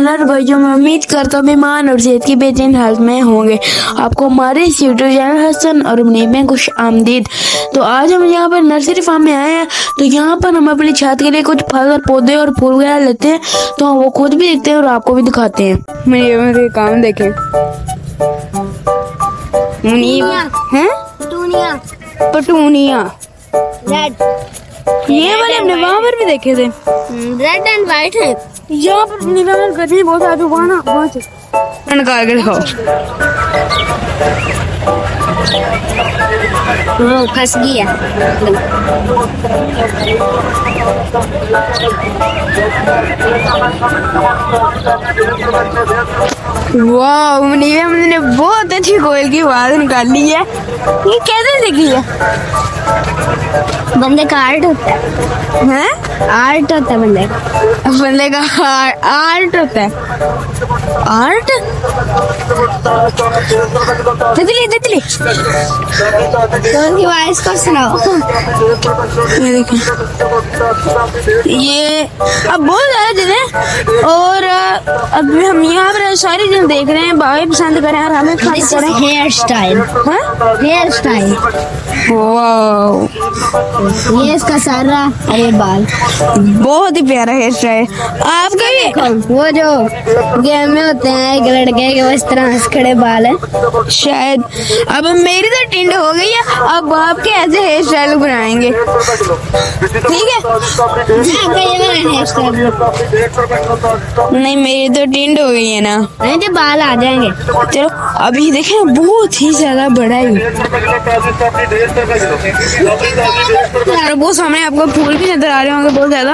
Channel भाई जो मैं उम्मीद करता हूँ बीमार और सेहत की बेहतरीन हालत में होंगे। आपको हमारे इस यूट्यूब चैनल हसन और मुनीब में खुश आमदीद। तो आज हम यहाँ पर नर्सरी फार्म में आए हैं। तो यहाँ पर हम अपनी छत के लिए कुछ फल और पौधे और फूल वगैरह लेते हैं, तो हम वो खुद भी देखते हैं और आपको भी दिखाते हैं। मुनीब में काम देखें। मुनीब है पटूनिया रेड, ये वाले हमने वहाँ पर भी देखे थे। रेड एंड व्हाइट है। यहाँ पर नीला में गर्मी बहुत आती है, वहाँ से निकाल के दिखाओ। वो फंस गया। वाह, मुनीब हमने बहुत अच्छी कोयल की आवाज निकाली है। ये कैसे सीखी है? बंदे का आर्ट होता है, आर्ट होता है बंदे का आर्ट होता है। आर्ट तितली तितली तो उनकी वॉइस को सुनाओ। ये देखें, ये अब बहुत ज्यादा चीजें और अभी हम यहाँ पर सारी चीजें देख रहे हैं। बाबा पसंद करें और हमें खाना करें। Hairstyle, hairstyle. वाह, ये इसका सारा और ये बाल बहुत ही प्यारा हेयर स्टाइल। आपका भी वो जो गेम में होते हैं एक लड़के के वो इस तरह हंस खड़े बाल है शायद। अब मेरी तो टिंड हो गई है, अब आपके ऐसे हेयर स्टाइल बनाएंगे, ठीक है? आपका ये वाला हेयर स्टाइल नहीं, मेरी तो टिंड हो गई है ना। नहीं तो बाल आ जाएंगे। चलो अभी देखें, बहुत ही ज्यादा बड़ा है और वो सामने आपको फूल भी नजर आ रहे होंगे बहुत ज्यादा।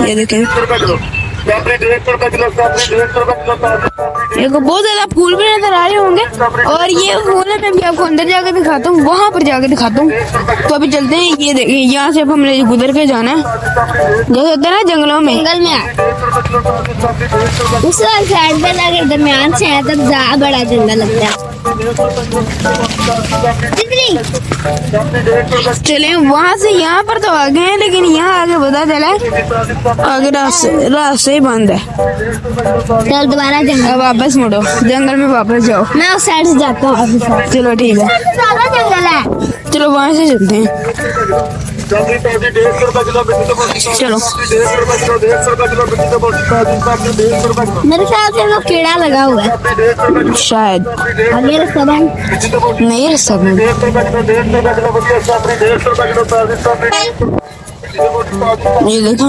ये देखें, देखो बहुत ज्यादा फूल भी नजर आ रहे होंगे। और ये फूल है, मैं भी आपको अंदर जाकर दिखाता हूँ, वहां पर जाकर दिखाता हूँ। तो अभी चलते हैं। ये देखिए, यहाँ से अब हमने गुजर के जाना है, जैसे होता है ना जंगलों में। जंगल में उस साइड पे अगर दरमियान से है तब ज्यादा बड़ा जंगल लगता है। चले वहाँ से यहाँ पर तो आ गए हैं, लेकिन यहाँ आगे पता चला आगे रास्ते बंद है। चल दोबारा जंगल, वापस मुड़ो, जंगल में वापस जाओ। मैं उस साइड से जाता हूँ। चलो ठीक है, ज्यादा जंगल है। चलो वहाँ से चलते हैं। चलो मेरे ख्याल से वो कीड़ा लगा हुआ है शायद। आगे रास्ता बंद नहीं, सब ये देखो,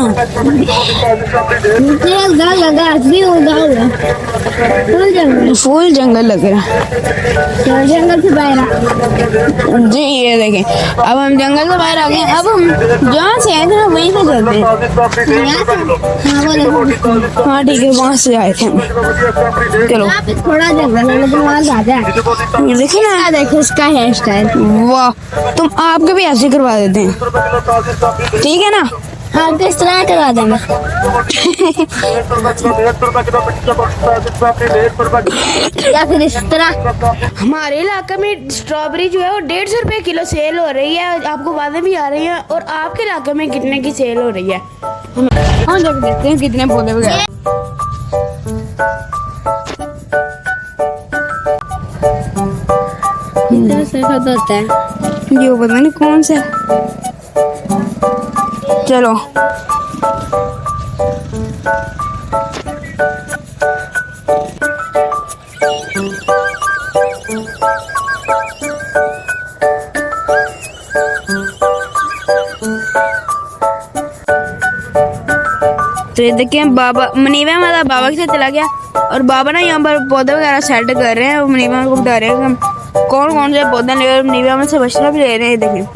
फुल जंगल लग रहा है। जंगल से बाहर जी ये देखें, अब हम जंगल से बाहर आ गए। अब हम जहाँ से आए थे ना वहीं से चलते हैं। हाँ ठीक है, वहाँ से आए थे हम। चलो थोड़ा जंगल है लेकिन वहाँ ज्यादा है। ये देखे ना, देखो इसका हेयर स्टाइल। वाह, तुम आपके भी ऐसे करवा देते हैं, ठीक है ना? हाँ तो इस तरह करवा देंगे। या फिर इस तरह। हमारे इलाके में स्ट्रॉबेरी जो है वो 150 रुपए किलो सेल हो रही है। आपको बातें भी आ रही हैं। और आपके इलाके में कितने की सेल हो रही है? हाँ जब देखते हैं कितने पौधे वगैरह। होता है ये पता नहीं कौन सा। चलो तो ये देखिए, बाबा मनीबा मतलब बाबा के साथ चला गया और बाबा ना यहाँ पर पौधे वगैरह सेट कर रहे हैं। और मनीबा को बता रहे हैं कि हम कौन कौन से पौधे ले और मनीबा में से मशवरा भी ले रहे हैं। देखिए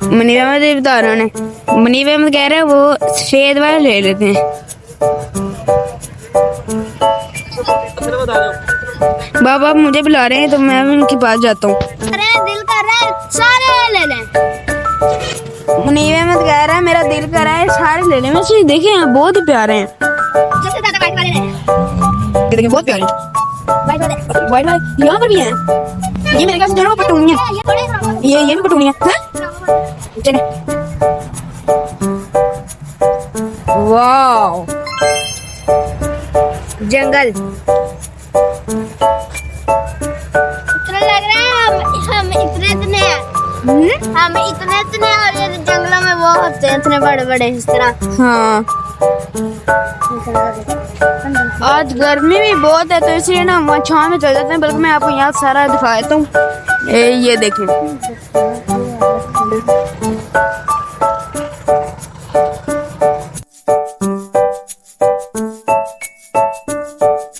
मनीबा में बता रहे हैं, मनीबा में कह रहे हैं वो सफेद वाले ले लेते हैं। बाबा मुझे बुला रहे हैं तो मैं भी उनके पास जाता हूँ। दिल कर रहा है सारे ले लें। मुनीब अहमद कह रहा है मेरा दिल कर रहा है सारे ले लें। वैसे देखे हैं बहुत ही प्यारे हैं, सबसे ज्यादा वाइट वाले लें। देखिए बहुत प्यारे वाइट वाले यहाँ पर भी हैं। ये मेरे ख्याल से पटूनिया, ये भी पटूनिया है। चले वाह, जंगल। इतना लग रहा है हम इतने हैं। हम इतने और ये जंगलों में वो होते हैं इतने बड़े बड़े इस तरह। हाँ, आज गर्मी भी बहुत है तो इसलिए ना हम छाँव में चल जाते हैं। बल्कि मैं आपको यहाँ सारा दिखा देता हूँ। ये देखें,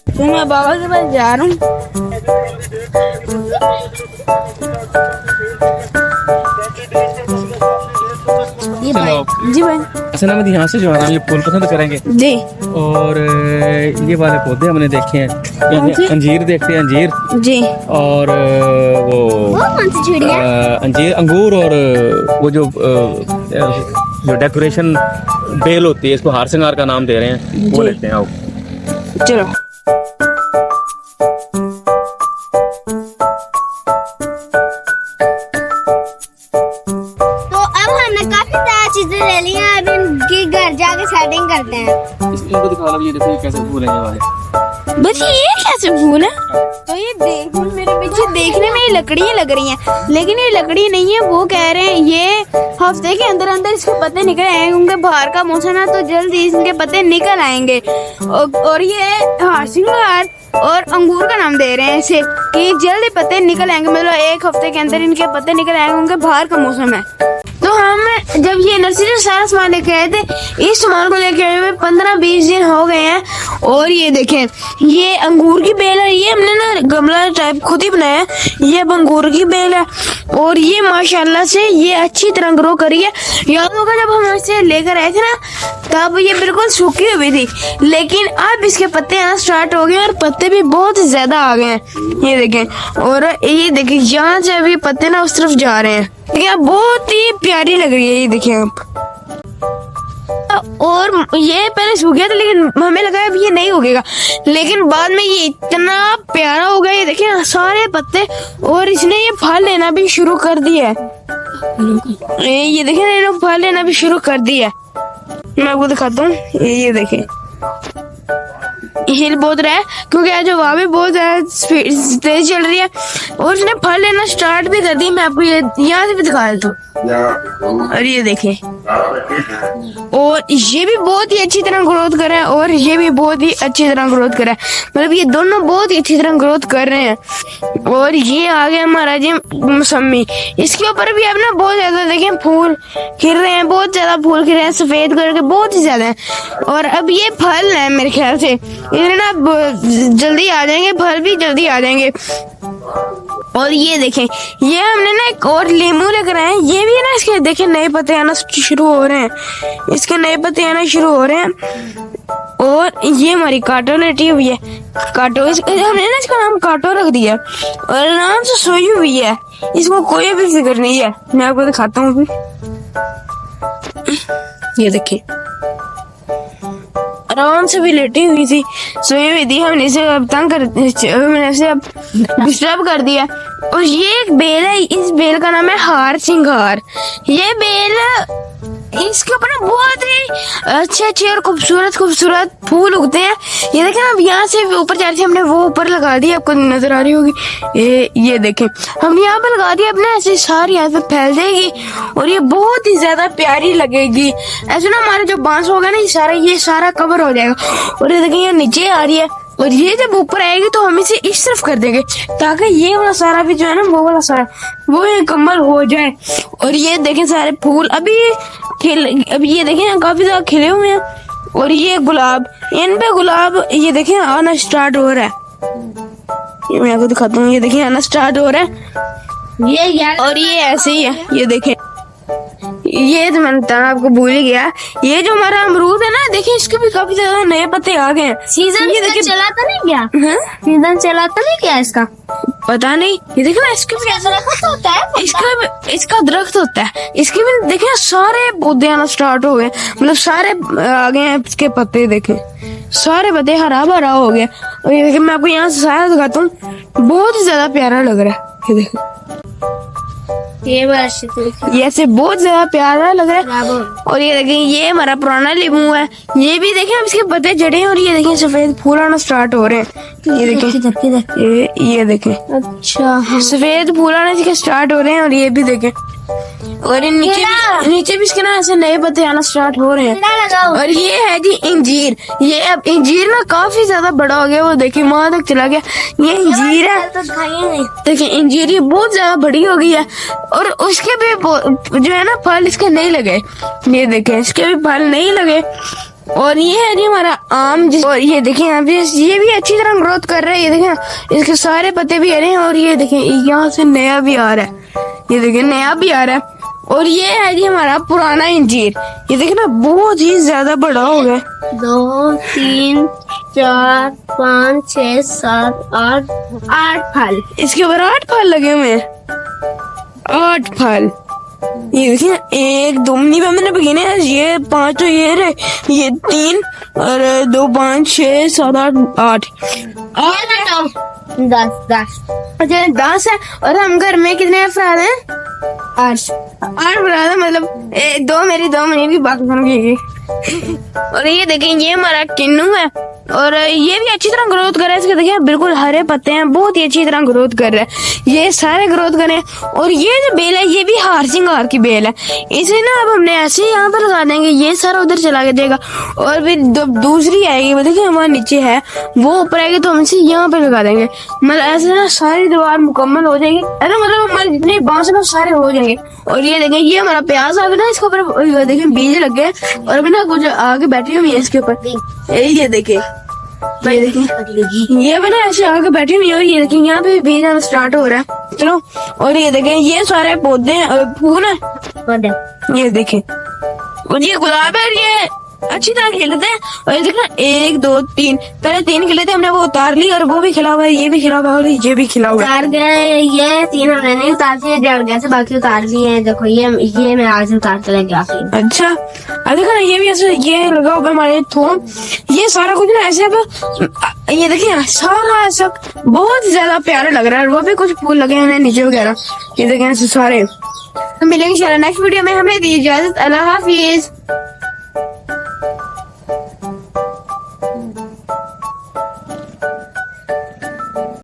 तो मैं बाबा के पास जा रहा हूँ। जी भाई, असल में यहाँ से जो है ना ये फूल पसंद करेंगे जी। और ये वाले पौधे हमने देखे हैं, अंजीर देखते हैं, अंजीर जी। और वो कौन सी चिड़िया? अंजीर, अंगूर और वो जो डेकोरेशन बेल होती है, इसको हार श्रृंगार का नाम दे रहे हैं, वो लेते हैं। आओ चलो। तो अब हमने काफी सारी चीजें ले ली हैं। अब इनकी घर जाके सेटिंग करते हैं। इनको दिखा लो, ये देखो ये कैसे फूल हैं ये वाले। बस ये कैसे फूल है? तो ये देख मेरे पीछे देखने में ये लकड़ियाँ लग रही हैं, लेकिन ये लकड़ी नहीं है। वो कह रहे हैं ये हफ्ते के अंदर अंदर इसके पत्ते निकल आएंगे, क्योंकि बाहर का मौसम है तो जल्दी इनके पत्ते निकल आएंगे। और ये हाशिंगार और अंगूर का नाम दे रहे हैं इसे कि जल्दी पत्ते निकल आएंगे, मतलब एक हफ्ते के अंदर इनके पत्ते निकल आएंगे, क्योंकि बाहर का मौसम है। तो हम जब ये नर्सरी से सारा सामान लेके आए थे, इस सामान को लेके आए हुए 15-20 दिन हो गए हैं। और ये देखें, ये अंगूर की बेल है। ये हमने ना गमला टाइप खुद ही बनाया है। ये अब अंगूर की बेल है और ये माशाल्लाह से ये अच्छी तरह ग्रो करी है। याद होगा जब हम इसे लेकर आए थे ना, तब ये बिल्कुल सूखी हुई थी, लेकिन अब इसके पत्ते आना स्टार्ट हो गए और पत्ते भी बहुत ज्यादा आ गए हैं। ये देखें, और ये देखें यहाँ से अभी पत्ते ना उस तरफ जा रहे हैं। देखिए, बहुत ही प्यारी लग रही है। ये देखिए आप, और ये पहले सूख गया था, लेकिन हमें लगा अब ये नहीं उगेगा, लेकिन बाद में ये इतना प्यारा हो गया। ये देखिए सारे पत्ते, और इसने ये फल लेना भी शुरू कर दिया है। ये देखिए, इन्होंने फल लेना भी शुरू कर दिया है। मैं आपको दिखाता हूँ। ये देखें, हिल बहुत रहा है क्योंकि आज हवा भी बहुत तेज चल रही है, और उसने फल लेना स्टार्ट भी कर दी। मैं आपको ये यहाँ से भी दिखा देता हूँ। और ये देखें, और ये भी बहुत ही अच्छी तरह ग्रोथ कर रहा है, और ये भी बहुत ही अच्छी तरह ग्रोथ कर रहा है। मतलब ये दोनों बहुत ही अच्छी तरह ग्रोथ कर रहे हैं। और ये आ गया हमारा जी मौसमी। इसके ऊपर भी अब ना बहुत ज्यादा देखें फूल खिल रहे हैं, बहुत ज्यादा फूल खिल रहे हैं, सफेद कलर के बहुत ही ज्यादा है। और अब ये फल है मेरे ख्याल से, इन्हें ना जल्दी आ जाएंगे, फल भी जल्दी आ जाएंगे। और ये देखें, ये हमने ना एक और लीमू लेकर आए हैं। ये भी है ना, इसके देखें नए पत्ते आना शुरू हो रहे हैं, इसके नए पत्ते आना शुरू हो रहे हैं। और ये हमारी काटो लेटी हुई है, काटो। हमने ना इसका नाम काटो रख दिया, और आराम से सोई हुई है, इसको कोई भी फिक्र नहीं है। मैं आपको दिखाता हूँ अभी। ये देखिए, आराम से भी लेटी हुई थी, सोई हुई थी। हमने इसे अब तंग कर, हमने इसे अब डिस्टर्ब कर दिया। और ये एक बेल है, इस बेल का नाम है हार श्रृंगार। ये बेल, इसके ऊपर ना बहुत ही अच्छे और खूबसूरत फूल उगते हैं। ये देखें, अब यहाँ से ऊपर जा रही थी, हमने वो ऊपर लगा दी, आपको नजर आ रही होगी। ये देखें, हमने यहाँ पे लगा दिया, अपने ऐसे सारी यहाँ पे फैल जाएगी और ये बहुत ही ज्यादा प्यारी लगेगी। ऐसे ना हमारे जो बांस होगा ना, ये सारा कवर हो जाएगा। और ये देखें, यहाँ नीचे आ रही है, और ये जब ऊपर आएगी तो हम इसे इस तरफ कर देंगे, ताकि ये वाला सारा भी जो है ना, वो वाला सारा वो मुकम्मल हो जाए। और ये देखें, सारे फूल अभी ये देखें काफी ज्यादा खिले हुए हैं। और ये गुलाब, इन पे गुलाब ये देखें आना स्टार्ट हो रहा है। ये मैं आपको दिखाता हूँ। ये देखें आना स्टार्ट हो रहा है। ये और ये ऐसे ही है। ये देखें, ये तो मैंने बताना आपको भूल ही गया। ये जो हमारा अमरूद है ना, देखिए इसके भी काफी ज्यादा नए पत्ते आ गए हैं। सीजन चला तो नहीं क्या? सीजन चला तो नहीं क्या इसका? पता नहीं। ये देखो, इसके भी दरख्त होता है, इसका दरख्त होता है। इसके भी देखे सारे पौधे आना स्टार्ट हो गए, मतलब सारे आ गए हैं इसके पत्ते। देखे सारे पत्ते हरा भरा हो गया। और ये देखे, मैं आपको यहाँ से सारा दिखाता हूँ, बहुत ही ज्यादा प्यारा लग रहा है। ये देखो, ये वर्ष ये ऐसे बहुत ज्यादा प्यारा लग रहा है। और ये देखें ये हमारा पुराना लीमू है, ये भी देखें अब इसके पत्ते जड़े हैं और ये देखें सफेद फूल आना स्टार्ट हो रहे हैं। ये देखें ये देखें अच्छा सफेद फूल आने इसके स्टार्ट हो रहे हैं और ये भी देखें और ये नीचे भी इसके ना ऐसे नए पत्ते आना स्टार्ट हो रहे हैं। और ये है जी इंजीर, ये अब इंजीर ना काफी ज्यादा बड़ा हो गया, वो देखिए वहां तक चला गया। ये इंजीर है, देखिए इंजीर ये बहुत ज्यादा बड़ी हो गई है और उसके भी जो है ना फल इसके नहीं लगे, ये देखें इसके भी फल नहीं लगे। और ये है जी हमारा आम और ये देखें यहाँ पे ये भी अच्छी तरह ग्रोथ कर रहा है। ये देखें इसके सारे पत्ते भी हरे हैं और ये देखें यहाँ से नया भी आ रहा है, ये देखें नया भी आ रहा है। और ये है जी हमारा पुराना इंजीर, ये देखें ना बहुत ही ज्यादा बड़ा हो गया। 2 3 4 5 6 7 8 फल। इसके ऊपर 8 फल लगे हुए हैं, 8 फल। ये देखिए 1 2 नहीं मैंने बगिने हैं, ये 5 तो ये रहे, ये 3 और 2 5 6 7 8 8 10 अच्छा 10 है। और हम घर में कितने अफराद हैं? 8 अफराद है, मतलब 2 मेरी 2 मनी की बाकी दोनों की। और ये देखें ये हमारा किन्नू है और ये भी अच्छी तरह ग्रोथ कर रहा है। इसके देखिए बिल्कुल हरे पत्ते हैं, बहुत ही अच्छी तरह ग्रोथ कर रहा है, ये सारे ग्रोथ कर रहे हैं। और ये जो बेल है ये भी हार सिंगार की बेल है, इसे ना अब हमने ऐसे यहाँ पर लगा देंगे, ये सारा उधर चला जाएगा। और फिर दूसरी आएगी वो देखिए हमारे नीचे है, वो ऊपर आएगी तो हम इसे यहाँ पे लगा देंगे, मतलब ऐसे ना सारी दीवार मुकम्मल हो जाएगी, ऐसा मतलब हमारे जितने बांस है सारे हो जाएंगे। और ये देखें ये हमारा प्याज आ गया ना, इसके ऊपर देखें बीज लग गए और अभी ना कुछ आगे बैठी हुई है इसके ऊपर, ये देखें ये बना ऐसे आगे बैठी हुई है। ये देखें यहाँ पे बीज आना स्टार्ट हो रहा है, चलो। और ये देखें ये सारे पौधे फूल है, ये देखें। और ये गुलाब है और ये अच्छी तरह खिलते हैं। और ये देखना 1 2 3 पहले 3 खिले थे, हमने वो उतार ली और वो भी खिला हुआ है, ये भी खिला हुआ है और ये भी खिला हुआ है। उतार गए ये 3 हमने नहीं उतारते, जड़ गए से बाकी उतार लिए हैं। देखो ये मैं आज उतारते लगे आखिर। अच्छा अब देखो ना ये भी ऐसे ये लगा हुआ हमारे थोम, ये सारा कुछ ना ऐसे अब ये देखिए सारा ऐसा बहुत ज्यादा प्यारा लग रहा है। वो भी कुछ फूल लगे हैं नीचे वगैरह, ये देखें ऐसे सारे। मिलेंगे इंशाल्लाह नेक्स्ट वीडियो में, हमें दी इजाजत, अल्लाह हाफिज।